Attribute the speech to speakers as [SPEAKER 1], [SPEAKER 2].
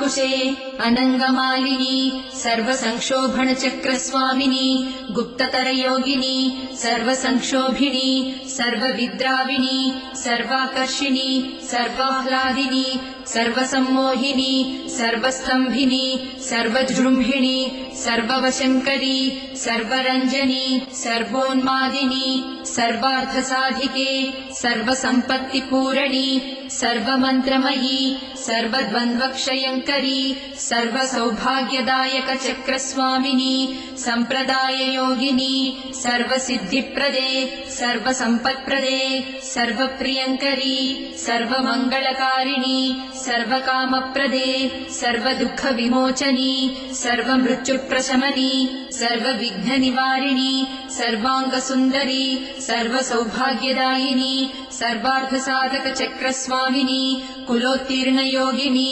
[SPEAKER 1] सर्वाङ्कुशे अनङ्गमालिनी सर्वसंक्षोभणचक्रस्वामिनी गुप्ततरयोगिनी सर्वसंक्षोभिणी सर्वविद्राविणी सर्वाकर्षिणी सर्वाह्लादिनी सर्वसम्मोहिनी सर्वस्तम्भिनी सर्वजृम्भिणी सर्ववशङ्करी सर्वरञ्जनी सर्वोन्मादिनी सर्वार्थसाधिके सर्वसम्पत्तिपूरणी सर्वमन्त्रमयी सर्वद्वन्द्वक्षयङ्करी सर्वसौभाग्यदायकचक्रस्वामिनी सम्प्रदाययोगिनी सर्वसिद्धिप्रदे सर्वसम्पत्प्रदे सर्वप्रियङ्करी सर्वमङ्गलकारिणी सर्वकामप्रदे सर्वदुःखविमोचनी सर्वमृत्युप्रशमनी सर्वविघ्ननिवारिणी सर्वाङ्गसुन्दरी सर्वसौभाग्यदायिनी सर्वार्थसाधकचक्रस्वामिनी कुलोत्तीर्णयोगिनी